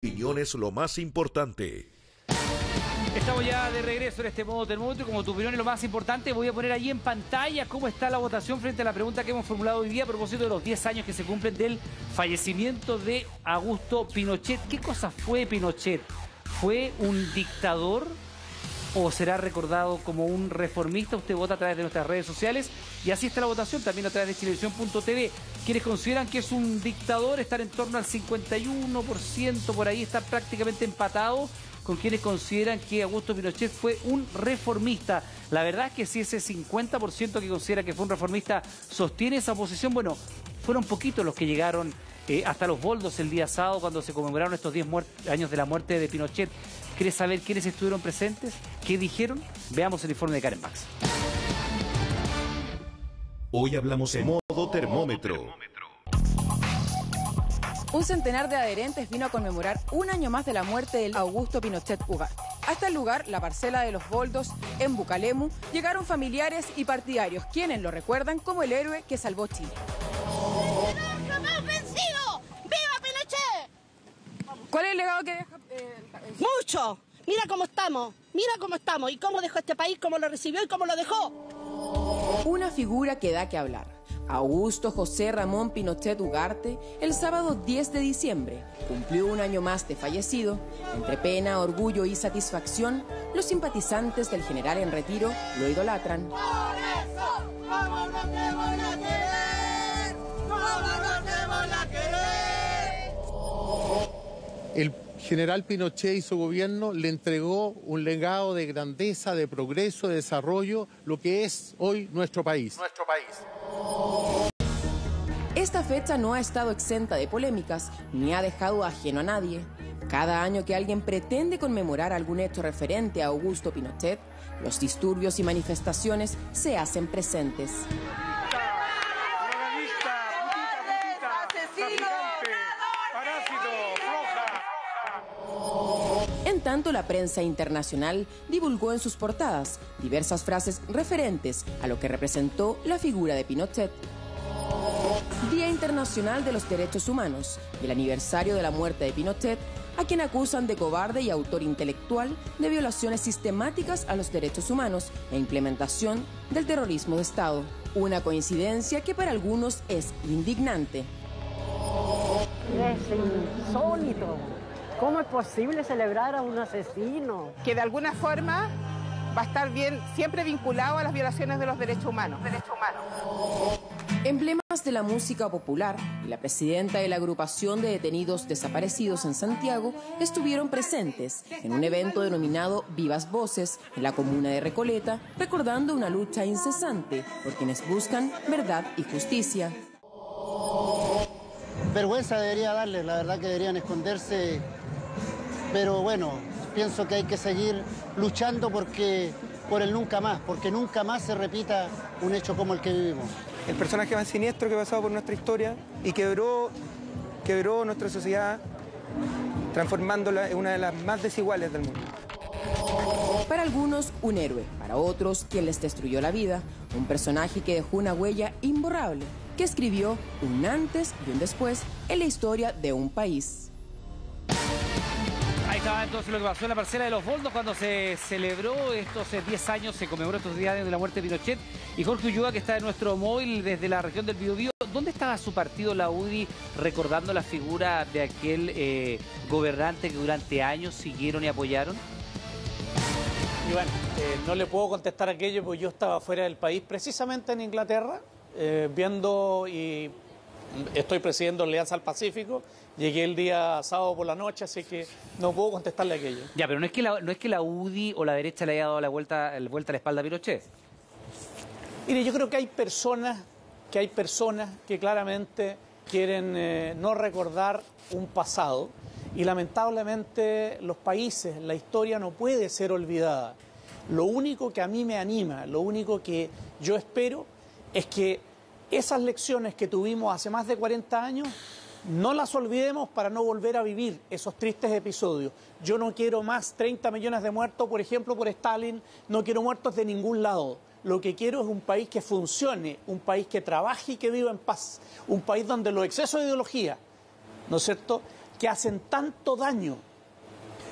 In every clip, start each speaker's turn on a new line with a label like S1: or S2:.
S1: Opinión es lo más importante.
S2: Estamos ya de regreso en este modo termómetro. Como tu opinión es lo más importante, voy a poner ahí en pantalla cómo está la votación frente a la pregunta que hemos formulado hoy día a propósito de los 10 años que se cumplen del fallecimiento de Augusto Pinochet. ¿Qué cosa fue Pinochet? ¿Fue un dictador o será recordado como un reformista? Usted vota a través de nuestras redes sociales y así está la votación también a través de Chilevisión.tv. Quienes consideran que es un dictador están en torno al 51%, por ahí está prácticamente empatado con quienes consideran que Augusto Pinochet fue un reformista. La verdad es que si ese 50% que considera que fue un reformista sostiene esa posición, bueno, fueron poquitos los que llegaron hasta los boldos el día sábado cuando se conmemoraron estos 10 años de la muerte de Pinochet. ¿Quieres saber quiénes estuvieron presentes? ¿Qué dijeron? Veamos el informe de Karen Bax.
S1: Hoy hablamos en modo termómetro.
S3: Un centenar de adherentes vino a conmemorar un año más de la muerte de Augusto Pinochet Ugarte. Hasta el lugar, la parcela de los Boldos, en Bucalemu, llegaron familiares y partidarios, quienes lo recuerdan como el héroe que salvó Chile.
S4: ¡Jamás vencido! ¡Viva Pinochet!
S3: ¿Cuál es el legado que deja?
S4: ¡Mucho! Mira cómo estamos y cómo dejó este país, cómo lo recibió y cómo lo dejó.
S3: Una figura que da que hablar. Augusto José Ramón Pinochet Ugarte, el sábado 10 de diciembre, cumplió un año más de fallecido. Entre pena, orgullo y satisfacción, los simpatizantes del general en retiro lo idolatran.
S4: ¡Por eso! ¿Cómo no te voy a querer? ¿Cómo no te voy a querer?
S5: El general Pinochet y su gobierno le entregó un legado de grandeza, de progreso, de desarrollo, lo que es hoy nuestro país.
S3: Esta fecha no ha estado exenta de polémicas ni ha dejado ajeno a nadie. Cada año que alguien pretende conmemorar algún hecho referente a Augusto Pinochet, los disturbios y manifestaciones se hacen presentes. En tanto, la prensa internacional divulgó en sus portadas diversas frases referentes a lo que representó la figura de Pinochet. Día Internacional de los Derechos Humanos, el aniversario de la muerte de Pinochet, a quien acusan de cobarde y autor intelectual de violaciones sistemáticas a los derechos humanos e implementación del terrorismo de Estado. Una coincidencia que para algunos es indignante.
S6: Es insólito. ¿Cómo es posible celebrar a un asesino?
S7: Que de alguna forma va a estar bien, siempre vinculado a las violaciones de los derechos humanos.
S3: Emblemas de la música popular y la presidenta de la agrupación de detenidos desaparecidos en Santiago estuvieron presentes en un evento denominado Vivas Voces en la comuna de Recoleta, recordando una lucha incesante por quienes buscan verdad y justicia.
S8: Vergüenza debería darles, la verdad que deberían esconderse, pero bueno, pienso que hay que seguir luchando por el nunca más, porque nunca más se repita un hecho como el que vivimos.
S9: El personaje más siniestro que ha pasado por nuestra historia y quebró nuestra sociedad, transformándola en una de las más desiguales del mundo.
S3: Para algunos, un héroe, para otros, quien les destruyó la vida, un personaje que dejó una huella imborrable, que escribió un antes y un después en la historia de un país.
S2: Ahí estaba entonces lo que pasó en la parcela de los Boldos cuando se celebró estos 10 años, se conmemoró estos 10 años de la muerte de Pinochet. Y Jorge Ulloa, que está en nuestro móvil desde la región del Biobío, ¿dónde estaba su partido, la UDI, recordando la figura de aquel gobernante que durante años siguieron y apoyaron?
S10: Y bueno, no le puedo contestar aquello porque yo estaba fuera del país, precisamente en Inglaterra, viendo y estoy presidiendo Alianza al Pacífico. Llegué el día sábado por la noche, así que no puedo contestarle aquello.
S2: Ya, pero no es que la UDI o la derecha le haya dado la vuelta a la espalda a Pinochet.
S10: Mire, yo creo que hay personas que claramente quieren no recordar un pasado y lamentablemente los países, la historia no puede ser olvidada. Lo único que a mí me anima, lo único que yo espero es que esas lecciones que tuvimos hace más de 40 años no las olvidemos para no volver a vivir esos tristes episodios. Yo no quiero más 30 millones de muertos, por ejemplo, por Stalin, no quiero muertos de ningún lado. Lo que quiero es un país que funcione, un país que trabaje y que viva en paz, un país donde los excesos de ideología, ¿no es cierto?, que hacen tanto daño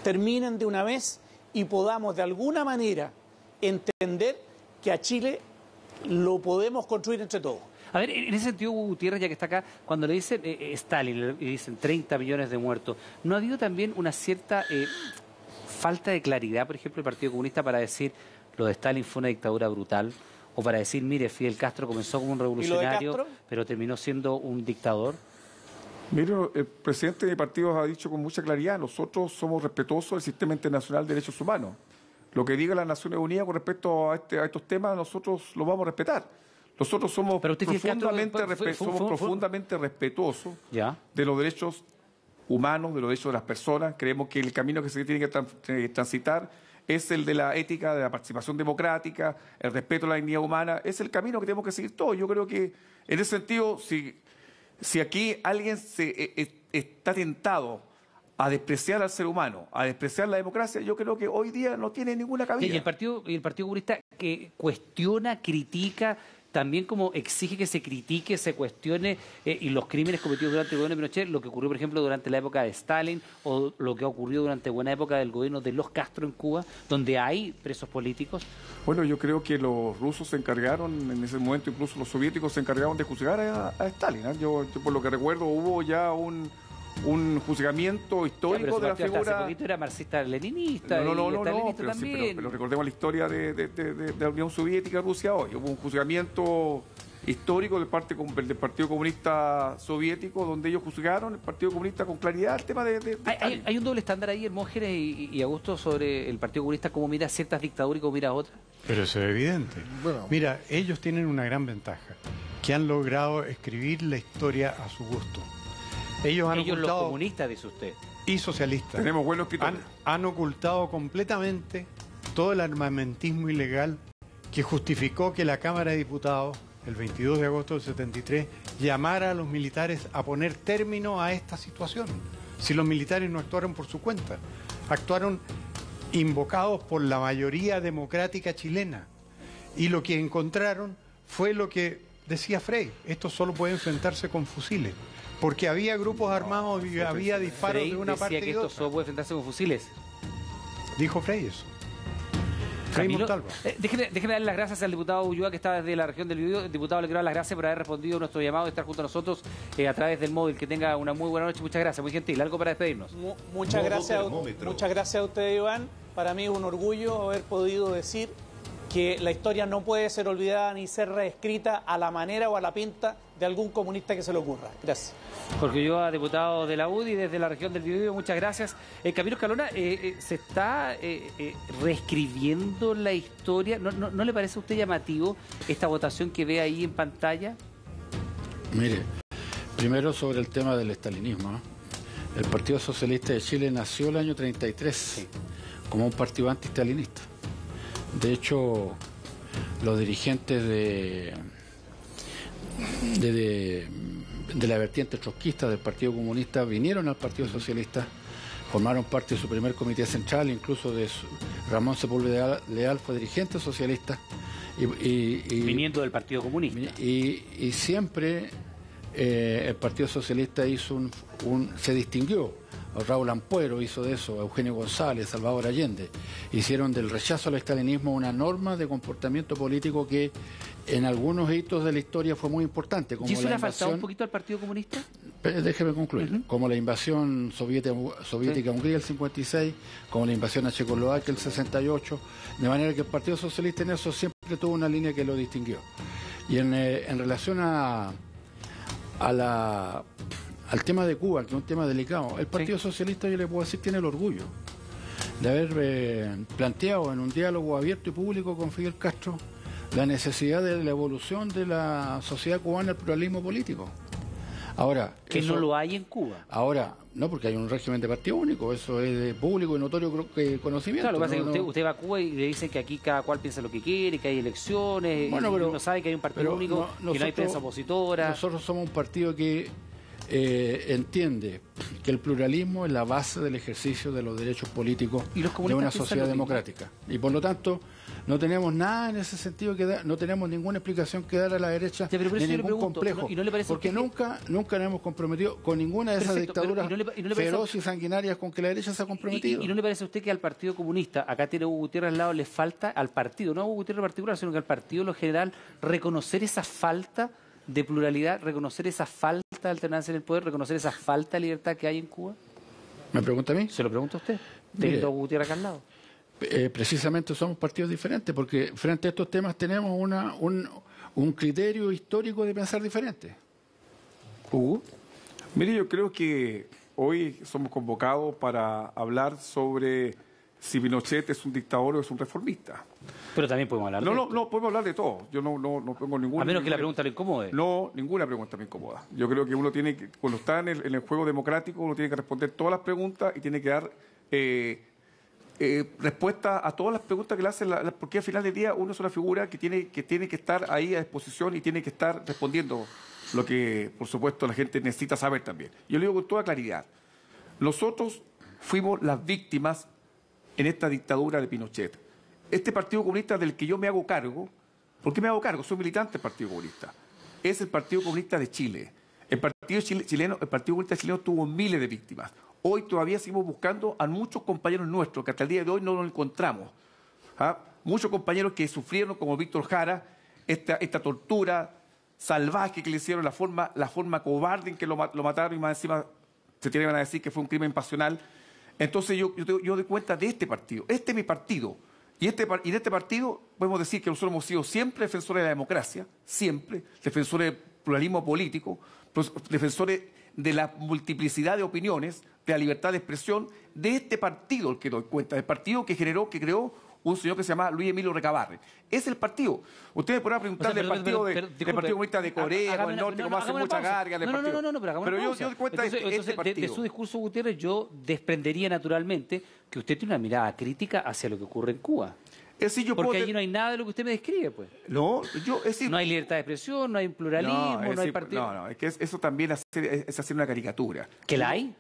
S10: terminen de una vez y podamos de alguna manera entender que a Chile lo podemos construir entre todos.
S2: A ver, en ese sentido, Hugo Gutiérrez, ya que está acá, cuando le dicen Stalin, y dicen 30 millones de muertos, ¿no ha habido también una cierta falta de claridad, por ejemplo, del Partido Comunista para decir lo de Stalin fue una dictadura brutal? O para decir, mire, Fidel Castro comenzó como un revolucionario, pero terminó siendo un dictador.
S11: Mire, el presidente de mi partido ha dicho con mucha claridad, nosotros somos respetuosos del sistema internacional de derechos humanos. Lo que diga las Naciones Unidas con respecto a estos temas, nosotros lo vamos a respetar. Nosotros somos profundamente respetuosos de los derechos humanos, de los derechos de las personas. Creemos que el camino que se tiene que transitar es el de la ética, de la participación democrática, el respeto a la dignidad humana. Es el camino que tenemos que seguir todos. Yo creo que, en ese sentido, si aquí alguien está tentado a despreciar al ser humano, a despreciar la democracia, yo creo que hoy día no tiene ninguna cabida.
S2: Y el Partido Comunista que cuestiona, critica, también como exige que se critique, se cuestione y los crímenes cometidos durante el gobierno de Pinochet, lo que ocurrió, por ejemplo, durante la época de Stalin o lo que ha ocurrido durante buena época del gobierno de los Castro en Cuba, donde hay presos políticos.
S11: Bueno, yo creo que los rusos se encargaron, en ese momento incluso los soviéticos se encargaron de juzgar a Stalin. Yo por lo que recuerdo hubo ya un juzgamiento histórico de la figura.
S2: Hace poquito era marxista-leninista.
S11: Pero recordemos la historia de la Unión Soviética y Rusia hoy. Hubo un juzgamiento histórico del Partido Comunista Soviético, donde ellos juzgaron el Partido Comunista con claridad el tema de
S2: ¿Hay un doble estándar ahí, Hermógenes y Augusto, sobre el Partido Comunista, cómo mira ciertas dictaduras y cómo mira otras?
S12: Pero eso es evidente. Bueno. Mira, ellos tienen una gran ventaja, que han logrado escribir la historia a su gusto. Ellos
S2: los comunistas, dice usted.
S12: Y socialistas.
S11: Tenemos buenos escritores.
S12: Han ocultado completamente todo el armamentismo ilegal que justificó que la Cámara de Diputados, el 22 de agosto del 73, llamara a los militares a poner término a esta situación. Si los militares no actuaron por su cuenta, actuaron invocados por la mayoría democrática chilena. Y lo que encontraron fue lo que decía Frey: esto solo puede enfrentarse con fusiles. Porque había grupos armados y había disparos de una parte y
S2: que
S12: otra.
S2: esto solo puede enfrentarse con fusiles.
S12: Dijo Frey eso.
S2: Camilo, déjeme darle las gracias al diputado Ulloa, que está desde la región del Biobío. Diputado, le quiero dar las gracias por haber respondido a nuestro llamado de estar junto a nosotros a través del móvil. Que tenga una muy buena noche. Muchas gracias, muy gentil. ¿Algo para despedirnos?
S10: Muchas gracias a usted, Iván. Para mí es un orgullo haber podido decir que la historia no puede ser olvidada ni ser reescrita a la manera o a la pinta de algún comunista que se le ocurra. Gracias.
S2: Jorge Ulloa, diputado de la UDI desde la región del Biobío, muchas gracias. Camilo Escalona, ¿se está reescribiendo la historia? ¿No le parece a usted llamativo esta votación que ve ahí en pantalla?
S13: Mire, primero sobre el tema del estalinismo. El Partido Socialista de Chile nació el año 33 como un partido anti-stalinista. De hecho, los dirigentes de la vertiente trotskista del Partido Comunista vinieron al Partido Socialista, formaron parte de su primer comité central, incluso Ramón Sepúlveda Leal fue dirigente socialista.
S2: Viniendo del Partido Comunista.
S13: Y siempre el Partido Socialista se distinguió. Raúl Ampuero hizo de eso, Eugenio González, Salvador Allende. Hicieron del rechazo al estalinismo una norma de comportamiento político que en algunos hitos de la historia fue muy importante. Como
S2: ¿Y eso le ha faltado un poquito al Partido Comunista?
S13: Déjeme concluir. Como la invasión soviética a Hungría el 56, como la invasión a Checoslovaquia el 68, de manera que el Partido Socialista en eso siempre tuvo una línea que lo distinguió. Y en relación al tema de Cuba, que es un tema delicado, el Partido Socialista, yo le puedo decir, tiene el orgullo de haber planteado en un diálogo abierto y público con Fidel Castro la necesidad de la evolución de la sociedad cubana al pluralismo político. Ahora,
S2: que no lo hay en Cuba.
S13: Ahora, no, porque hay un régimen de partido único, eso es de público y notorio conocimiento.
S2: Claro, lo que pasa es que usted va a Cuba y le dicen que aquí cada cual piensa lo que quiere, que hay elecciones, y uno sabe que hay un partido único, que no hay prensa opositora.
S13: Nosotros somos un partido que entiende que el pluralismo es la base del ejercicio de los derechos políticos de una sociedad democrática. Y por lo tanto, no tenemos nada en ese sentido que dar, no tenemos ninguna explicación que dar a la derecha, ni ningún complejo, porque nunca nos hemos comprometido con ninguna de esas dictaduras feroces y sanguinarias con que la derecha se ha comprometido.
S2: ¿Y no le parece a usted que al Partido Comunista, acá tiene Hugo Gutiérrez al lado, le falta al partido, no a Hugo Gutiérrez en particular, sino que al partido en lo general, reconocer esa falta de pluralidad, reconocer esa falta de alternancia en el poder, reconocer esa falta de libertad que hay en Cuba?
S13: ¿Me pregunta a mí?
S2: Se lo pregunta a usted, teniendo a Hugo Gutiérrez acá al lado.
S13: Precisamente somos partidos diferentes, porque frente a estos temas tenemos un criterio histórico de pensar diferente.
S11: ¿Hugo? Mire, yo creo que hoy somos convocados para hablar sobre si Pinochet es un dictador o es un reformista.
S2: Pero también podemos hablar de esto.
S11: No, podemos hablar de todo. Yo no pongo ninguna...
S2: A menos que la pregunta le incomode.
S11: No, ninguna pregunta me incomoda. Yo creo que uno tiene que, cuando está en el juego democrático, uno tiene que responder todas las preguntas y tiene que dar respuesta a todas las preguntas que le hacen, porque al final del día uno es una figura que tiene que estar ahí a disposición y tiene que estar respondiendo lo que, por supuesto, la gente necesita saber también. Yo le digo con toda claridad, nosotros fuimos las víctimas en esta dictadura de Pinochet. Este Partido Comunista del que yo me hago cargo, ¿por qué me hago cargo? Soy militante del Partido Comunista. Es el Partido Comunista de Chile. El Partido Comunista chileno tuvo miles de víctimas. Hoy todavía seguimos buscando a muchos compañeros nuestros que hasta el día de hoy no los encontramos. Muchos compañeros que sufrieron, como Víctor Jara, esta tortura salvaje que le hicieron, la forma cobarde en que lo mataron y más encima se tienen a decir que fue un crimen pasional. Entonces yo doy cuenta de este partido. Este es mi partido. Y en este partido podemos decir que nosotros hemos sido siempre defensores de la democracia, siempre, defensores del pluralismo político, defensores de la multiplicidad de opiniones, de la libertad de expresión, de este partido el que doy cuenta, del partido que creó un señor que se llama Luis Emilio Recabarren. Es el partido. Ustedes podrán preguntar del Partido Comunista de Corea, del Norte, como hacen mucha carga del partido. Pero yo doy cuenta de este partido.
S2: De su discurso, Gutiérrez, yo desprendería naturalmente que usted tiene una mirada crítica hacia lo que ocurre en Cuba. Porque allí no hay nada de lo que usted me describe, pues.
S11: No,
S2: no hay libertad de expresión, no hay pluralismo, no hay partido.
S11: No, es que eso también es hacer una caricatura.
S2: ¿Que la hay?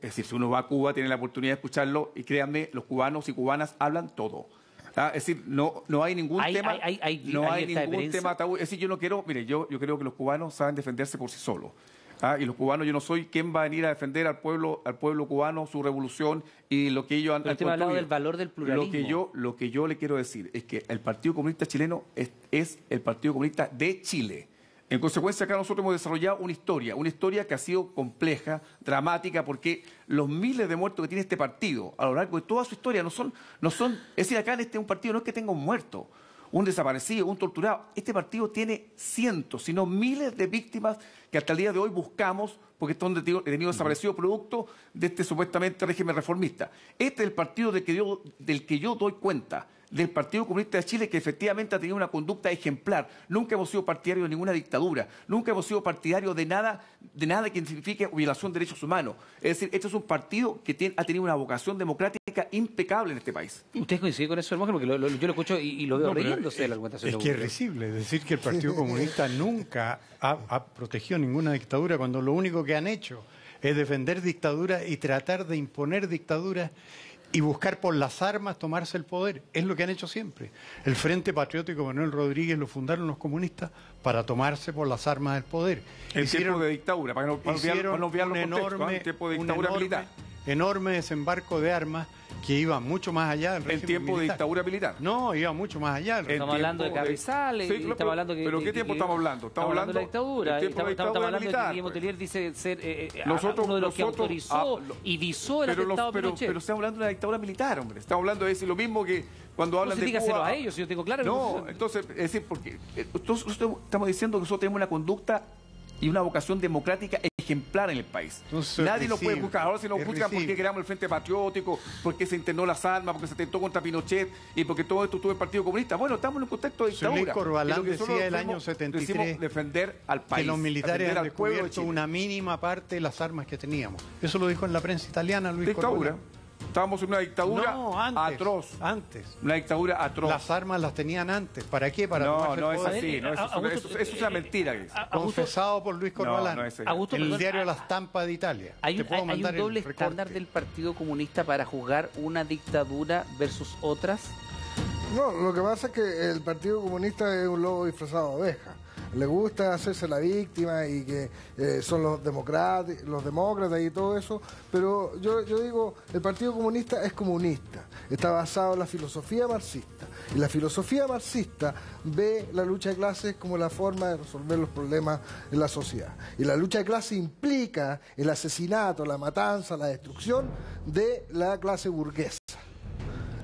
S11: Si uno va a Cuba, tiene la oportunidad de escucharlo, y créanme, los cubanos y cubanas hablan todo. Es decir, no hay ningún tema. No hay ningún tema tabú. Es decir, yo no quiero, mire, yo creo que los cubanos saben defenderse por sí solos. Y los cubanos, yo no soy quien va a venir a defender al pueblo cubano, su revolución y lo que ellos han construido.
S2: Usted me ha hablado del valor del pluralismo.
S11: Lo que yo le quiero decir es que el Partido Comunista chileno es el Partido Comunista de Chile. En consecuencia, acá nosotros hemos desarrollado una historia que ha sido compleja, dramática, porque los miles de muertos que tiene este partido a lo largo de toda su historia no son, es decir, acá en un partido no es que tenga un muerto, un desaparecido, un torturado. Este partido tiene cientos, sino miles de víctimas que hasta el día de hoy buscamos porque están detenidos desaparecidos producto de este supuestamente régimen reformista. Este es el partido del que yo doy cuenta, del Partido Comunista de Chile, que efectivamente ha tenido una conducta ejemplar. Nunca hemos sido partidarios de ninguna dictadura, nunca hemos sido partidarios de nada que signifique violación de derechos humanos. Es decir, este es un partido que ha tenido una vocación democrática impecable en este país.
S2: ¿Usted coincide con eso, hermano? Porque yo lo escucho y lo veo riéndose de la argumentación.
S12: Es que es risible decir que el Partido Comunista nunca ha protegido ninguna dictadura cuando lo único que han hecho es defender dictaduras y tratar de imponer dictaduras y buscar por las armas tomarse el poder. Es lo que han hecho siempre. El Frente Patriótico Manuel Rodríguez lo fundaron los comunistas para tomarse por las armas del poder.
S11: En tiempo de dictadura, para no olvidar los contextos, en tiempo de dictadura militar.
S12: Enorme desembarco de armas que iba mucho más allá del régimen
S11: en tiempo
S12: militar.
S11: De dictadura militar.
S12: No, iba mucho más allá.
S2: Estamos hablando de Carrizales.
S11: Sí, estamos hablando
S2: ¿pero
S11: qué tiempo estamos hablando?
S2: Estamos hablando de la dictadura. Estamos hablando de que Guillermo Tellier dice ser uno de los que autorizó y visó el atentado de Pinochet.
S11: Pero estamos hablando de la dictadura militar, hombre. Estamos hablando de decir lo mismo que cuando hablan de Cuba.
S2: A ellos, si yo tengo claro.
S11: No, entonces, es decir, porque nosotros estamos diciendo que nosotros tenemos una conducta y una vocación democrática ejemplar en el país. Nadie nos puede juzgar. Ahora si nos juzgan porque creamos el Frente Patriótico, porque se internó las armas, porque se atentó contra Pinochet y porque todo esto estuvo en el Partido Comunista. Bueno, estamos en un contexto de dictadura.
S12: Luis Corbalán decía el año 73
S11: defender al país,
S12: que los militares han descubierto una mínima parte de las armas que teníamos. Eso lo dijo en la prensa italiana Luis Corbalán.
S11: Estábamos en una dictadura atroz.
S12: Antes.
S11: Una dictadura atroz.
S12: Las armas las tenían antes. ¿Para qué? Para
S11: no es así. Eso es una mentira.
S12: Confesado por Luis Corbalán.
S11: No es eso.
S12: Augusto, el diario La Estampa de Italia.
S2: Hay un doble estándar del Partido Comunista para juzgar una dictadura versus otras.
S14: No, lo que pasa es que el Partido Comunista es un lobo disfrazado de oveja. Le gusta hacerse la víctima y que son los demócratas y todo eso, pero yo digo, el Partido Comunista es comunista, está basado en la filosofía marxista, y la filosofía marxista ve la lucha de clases como la forma de resolver los problemas en la sociedad, y la lucha de clases implica el asesinato, la matanza, la destrucción de la clase burguesa.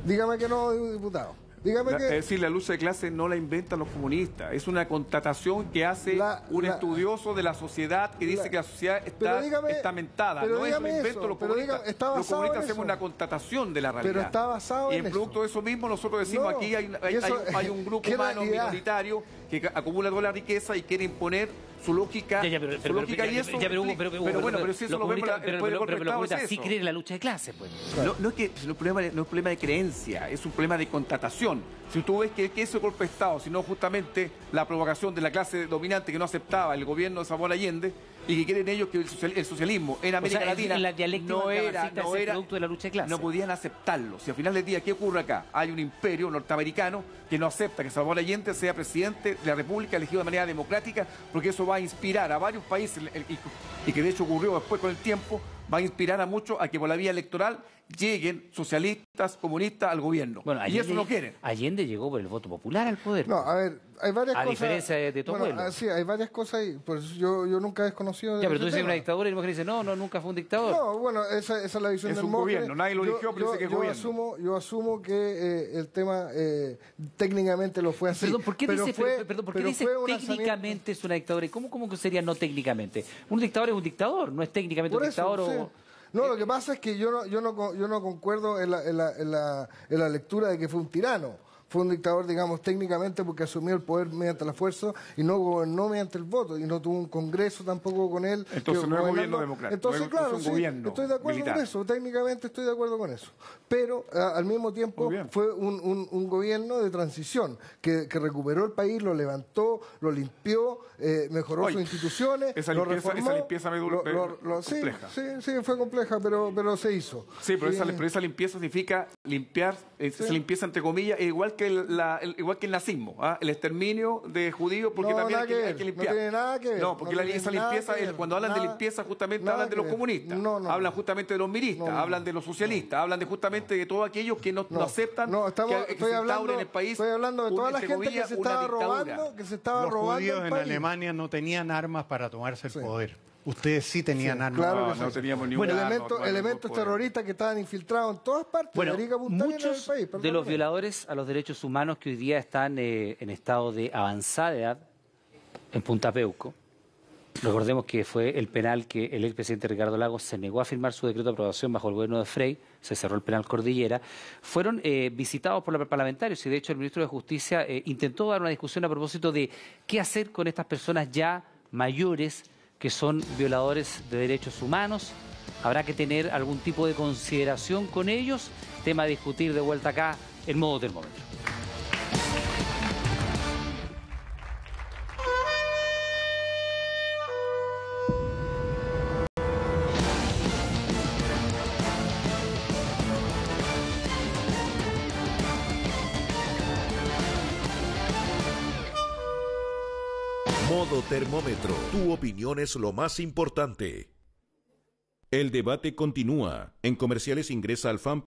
S14: Dígame que no, diputado. Dígame que...
S11: Es decir, la lucha de clase no la inventan los comunistas, es una constatación que hace un estudioso de la sociedad que dice que la sociedad está estamentada, no es un invento de los comunistas. Los comunistas hacemos una constatación de la realidad.
S14: Pero está basado en
S11: eso. Y en producto de eso mismo nosotros decimos aquí hay un grupo humano minoritario que acumula toda la riqueza y quiere imponer su lógica, pero si eso lo vemos
S2: pero los comunistas sí creen en la lucha de clases, pues.
S11: No es un problema de creencia, es un problema de constatación. Si tú ves que ese golpe de Estado, sino justamente la provocación de la clase dominante que no aceptaba el gobierno de Salvador Allende y que quieren ellos que el socialismo en América Latina no era
S2: producto de la lucha de clases.
S11: No podían aceptarlo. Si al final del día, ¿qué ocurre acá? Hay un imperio norteamericano que no acepta que Salvador Allende sea presidente de la República elegido de manera democrática, porque eso va a inspirar a varios países y que de hecho ocurrió después con el tiempo, va a inspirar a muchos a que por la vía electoral lleguen socialistas, comunistas al gobierno.
S2: Bueno, Allende,
S11: y eso no quieren.
S2: Allende llegó por el voto popular al poder.
S14: No, a ver, hay varias cosas.
S2: A diferencia de tu abuelo.
S14: Sí, hay varias cosas y por eso yo nunca he desconocido.
S2: Ya, pero tú dices una dictadura y la mujer dice, no, nunca fue un dictador.
S14: No, bueno, esa es la visión del
S11: un gobierno, nadie lo eligió, pero dice que es gobierno.
S14: Yo asumo que el tema técnicamente lo fue así.
S2: Perdón, ¿por qué dice técnicamente es una dictadura? ¿Y cómo sería no técnicamente? Un dictador es un dictador, no es técnicamente un dictador o...
S14: No, lo que pasa es que yo no concuerdo en la lectura de que fue un tirano. Fue un dictador, digamos, técnicamente porque asumió el poder mediante la fuerza y no gobernó mediante el voto y no tuvo un congreso tampoco con él.
S11: Entonces no es gobierno democrático.
S14: Entonces, claro, estoy de acuerdo con eso, técnicamente estoy de acuerdo con eso. Pero al mismo tiempo fue un gobierno de transición que recuperó el país, lo levantó, lo limpió, mejoró sus instituciones, lo reformó.
S11: Esa limpieza compleja.
S14: Sí, fue compleja, pero se hizo.
S11: Sí, pero esa limpieza significa limpiar, esa limpieza entre comillas, igual que el nazismo, el exterminio de judíos, porque también hay que limpiar.
S14: No tiene nada que ver.
S11: No, porque esa limpieza, cuando hablan de limpieza, justamente hablan de los comunistas, hablan justamente de los miristas, hablan de los socialistas, hablan justamente de todos aquellos que no aceptan que se instaure en el país.
S14: Estoy hablando de toda la gente que se estaba robando,
S12: Los judíos en Alemania no tenían armas para tomarse el poder. Ustedes sí tenían armas.
S14: Claro
S11: no teníamos ningún
S14: elementos terroristas que estaban infiltrados en todas partes.
S2: Muchos de los violadores a los derechos humanos que hoy día están en estado de avanzada edad en Punta Peuco, recordemos que fue el penal que el expresidente Ricardo Lagos se negó a firmar su decreto de aprobación bajo el gobierno de Frey, se cerró el penal Cordillera, fueron visitados por los parlamentarios y de hecho el ministro de Justicia intentó dar una discusión a propósito de qué hacer con estas personas ya mayores que son violadores de derechos humanos. Habrá que tener algún tipo de consideración con ellos. Tema a discutir de vuelta acá en modo termómetro.
S1: Modo Termómetro. Tu opinión es lo más importante. El debate continúa. En comerciales ingresa al fan